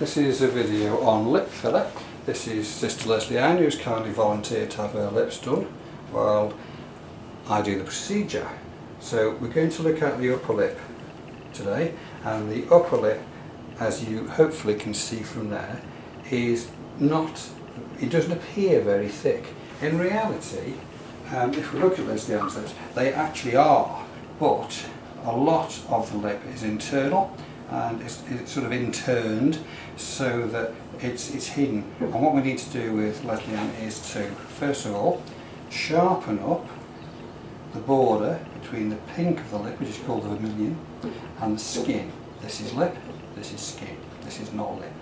This is a video on lip filler. This is Sister Leslie Ann, who's kindly volunteered to have her lips done while I do the procedure. So we're going to look at the upper lip today, and the upper lip, as you hopefully can see from there, is not, it doesn't appear very thick. In reality, if we look at Leslie Ann's lips, they actually are, but a lot of the lip is internal and it's sort of interned so that it's hidden. And what we need to do with Leslie Ann is to, first of all, sharpen up the border between the pink of the lip, which is called the vermilion, and the skin. This is lip, this is skin, this is not lip.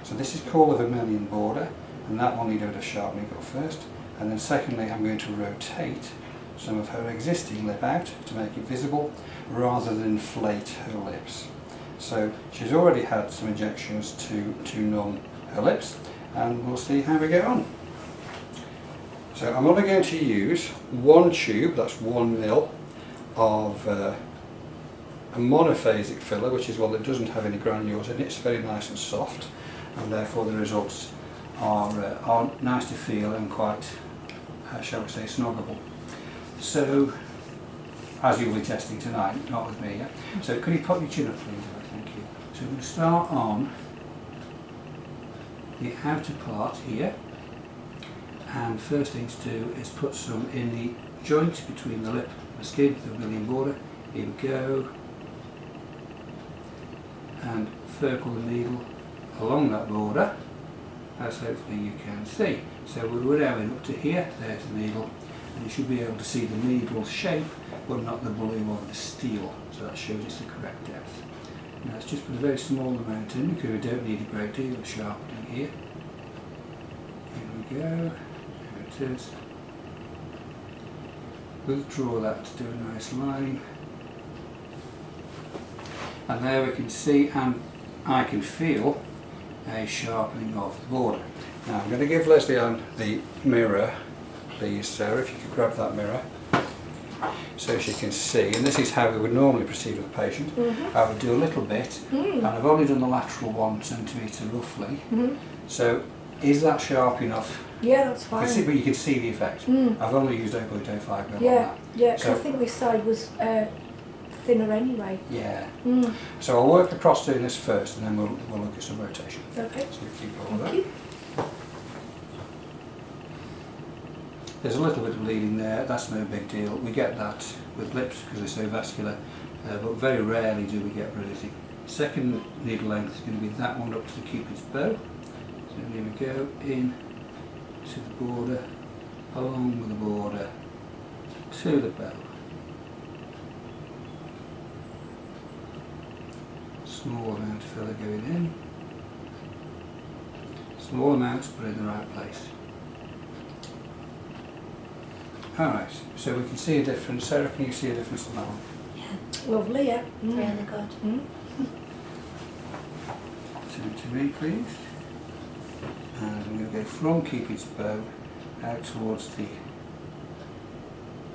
So this is called the vermilion border, and that will need a bit of sharpening up first. And then secondly, I'm going to rotate some of her existing lip out to make it visible rather than inflate her lips. So she's already had some injections to numb her lips, and we'll see how we get on. So I'm only going to use one tube, that's 1 ml of a monophasic filler, which is one that doesn't have any granules in it. It's very nice and soft, and therefore the results are nice to feel and quite, shall we say, snuggable. So, as you'll be testing tonight, not with me, yeah? So could you pop your chin up, please? Thank you. So we're going to start on the outer part here, and first thing to do is put some in the joint between the lip and the skin, the vermilion border. Here we go, and circle the needle along that border, as hopefully you can see. So we're going up to here, there's the needle, and you should be able to see the needle shape, but not the blue of the steel, so that shows it's the correct depth. Now let's just put a very small amount in, because we don't need a great deal of sharpening here. Here we go, there it is. Withdraw that to do a nice line. And there we can see, and I can feel, a sharpening of the border. Now I'm going to give Leslie Ann the mirror, please Sarah, if you could grab that mirror, so she can see. And this is how we would normally proceed with a patient. I would do a little bit, and I've only done the lateral 1 centimetre roughly. So is that sharp enough? Yeah, that's fine. But you can see the effect. I've only used 0.05 ml on that. Yeah, because I think this side was thinner anyway. Yeah. So I'll work across doing this first, and then we'll look at some rotation. Okay. So keep all that. Thank you. There's a little bit of bleeding there, that's no big deal. We get that with lips because they're so vascular, but very rarely do we get bruising. Second needle length is going to be that one up to the Cupid's bow. So here we go, in to the border, along with the border, to the bow. Small amount of filler going in. Small amounts, but in the right place. Alright, so we can see a difference. Sarah, can you see a difference on that one? Yeah. Lovely, yeah. Really good. Turn to me, please. And I'm going to go from Cupid's bow out towards the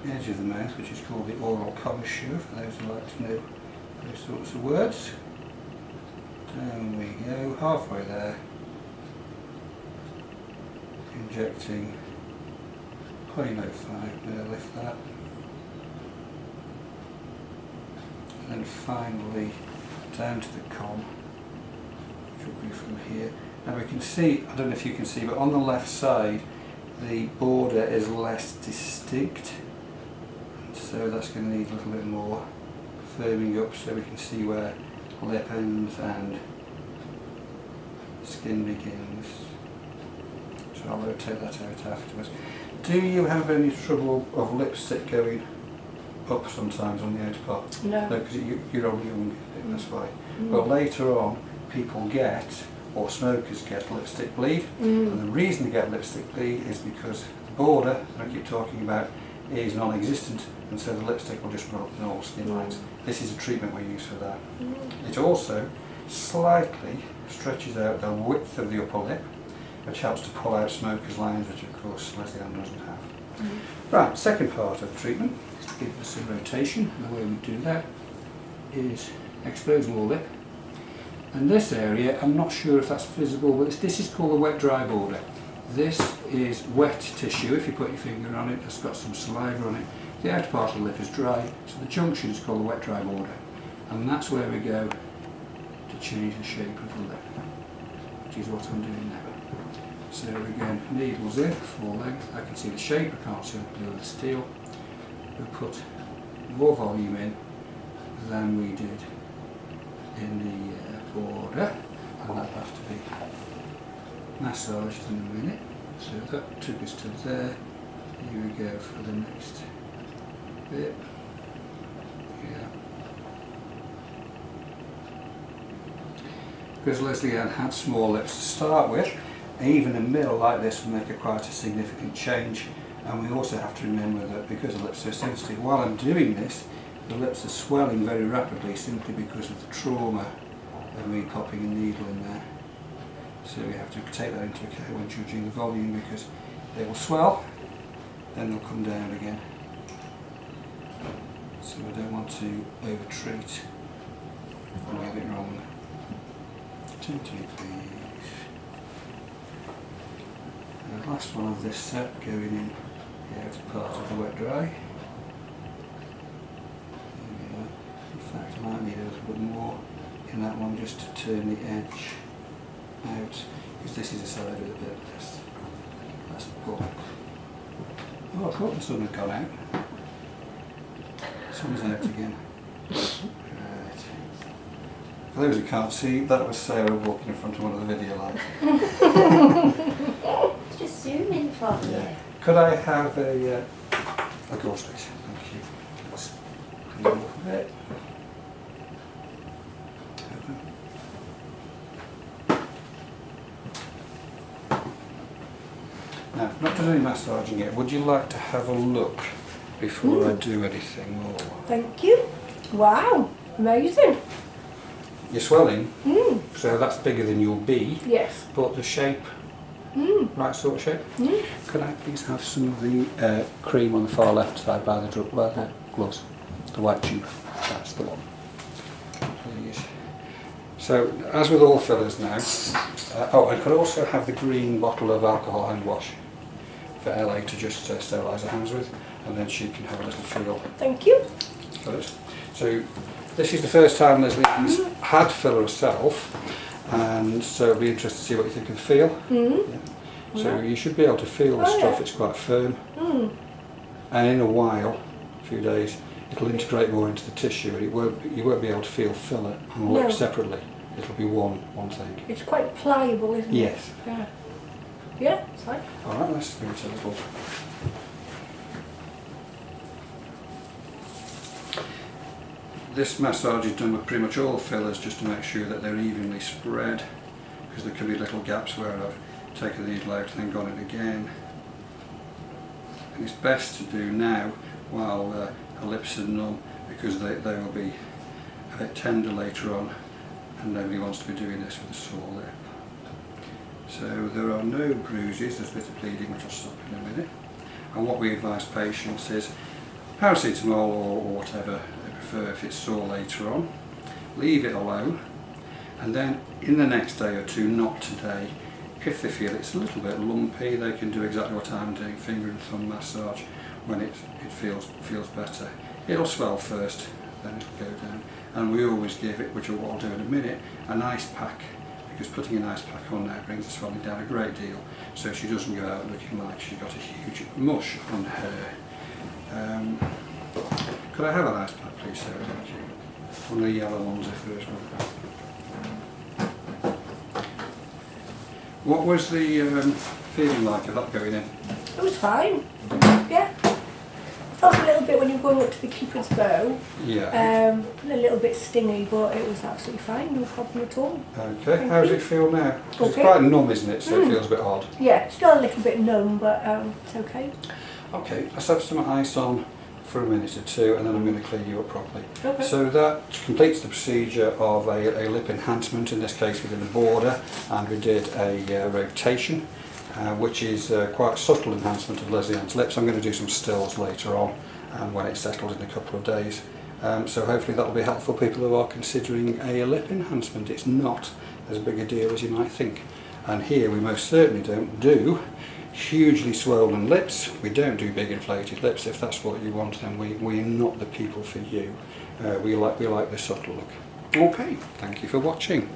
edge of the mouth, which is called the oral commissure, for those who like to know those sorts of words. Down we go, halfway there. Injecting 0.05 ml, lift that. And then finally down to the com, which will be from here. Now we can see, I don't know if you can see, but on the left side the border is less distinct, so that's going to need a little bit more firming up so we can see where lip ends and skin begins. So I'll rotate that out afterwards. Do you have any trouble of lipstick going up sometimes on the outer part? No. No, because you're only young, that's why. But later on, people get, or smokers get, lipstick bleed. And the reason they get lipstick bleed is because the border, that I keep talking about, is non-existent, and so the lipstick will just run up the normal skin lines. This is a treatment we use for that. It also slightly stretches out the width of the upper lip, which helps to pull out smokers' lines, which of course Leslie Ann doesn't have. Right, second part of the treatment is to give us some rotation. The way we do that is expose more lip, And this area, I'm not sure if that's visible, but this is called the wet-dry border. This is wet tissue. If you put your finger on it, it's got some saliva on it. The outer part of the lip is dry, so the junction is called the wet-dry border. And that's where we go to change the shape of the lip, which is what I'm doing now. So again, needles in, full length. I can see the shape, I can't see the blue of the steel. We put more volume in than we did in the border, and that'll have to be massaged in a minute. So that took us to there. Here we go for the next bit. Yeah. Because Leslie Ann had small lips to start with, even a mill like this will make quite a significant change. And we also have to remember that because the lips are so sensitive, while I'm doing this, the lips are swelling very rapidly simply because of the trauma of me popping a needle in there. So we have to take that into account when judging the volume, because they will swell, then they'll come down again. So I don't want to over-treat and get it wrong. 2, please. And the last one of this set going in the outer part of the wet dry. In fact, I might need a little bit more in that one just to turn the edge out, because this is the side with a bit less bulk. Oh, I thought the sun had gone out. Sun's out again. Right. For those who can't see, that was Sarah walking in front of one of the video lights. Just zoom in for me. Yeah. Could I have a gauze please? Thank you. Let's clean off a bit. Now, I've not done any massaging yet. Would you like to have a look before I do anything more? Thank you. Wow, amazing. You're swelling, so that's bigger than your B. Yes. But the shape, right sort of shape. Could I please have some of the cream on the far left side by the gloves, the white tube. That's the one. Please. So, as with all fillers now, I could also have the green bottle of alcohol hand wash for LA to just sterilise her hands with, and then she can have a little feel. Thank you. First. So this is the first time Leslie's had filler herself, and so it'll be interesting to see what you think of the feel. Yeah. So you should be able to feel the stuff, it's quite firm. And in a while, a few days, it'll integrate more into the tissue, and you won't be able to feel filler and lip separately. It'll be one thing. It's quite pliable, isn't it? Yes. Yeah. Yeah, it's fine. Alright, let's give it a little. This massage is done with pretty much all fillers just to make sure that they're evenly spread, because there can be little gaps where I've taken the needle out and then gone in again. And it's best to do now while her lips are numb, because they will be a bit tender later on, and nobody wants to be doing this with a sore lip. So there are no bruises, there's a bit of bleeding which I'll stop in a minute. And what we advise patients is paracetamol or whatever they prefer if it's sore later on. Leave it alone, and then in the next day or two, not today, if they feel it's a little bit lumpy, they can do exactly what I'm doing, finger and thumb massage, when it feels better. It'll swell first, then it'll go down. And we always give it, which is what I'll do in a minute, an ice pack, because putting an ice pack on now brings the swelling down a great deal, so she doesn't go out looking like she's got a huge mush on her. Could I have an ice pack please, Sarah? Thank you. One of the yellow ones if there is one. What was the feeling like of that going in? It was fine. Yeah. I felt a little bit when you were going up to the Cupid's bow. Yeah. A little bit stingy, but it was absolutely fine, no problem at all. Okay, how does it feel now? Okay. It's quite numb, isn't it? So it feels a bit odd. Yeah, still a little bit numb, but it's okay. Okay, let's have some ice on for a minute or two, and then I'm going to clean you up properly. Okay. So that completes the procedure of a lip enhancement. In this case we did a border, and we did a rotation, which is quite a subtle enhancement of Leslie Ann's lips. I'm going to do some stills later on, and when it's settled in a couple of days, So hopefully that will be helpful for people who are considering a lip enhancement. It's not as big a deal as you might think. And here we most certainly don't do hugely swollen lips. We don't do big inflated lips. If that's what you want, then we're not the people for you. We like the subtle look. Okay, thank you for watching.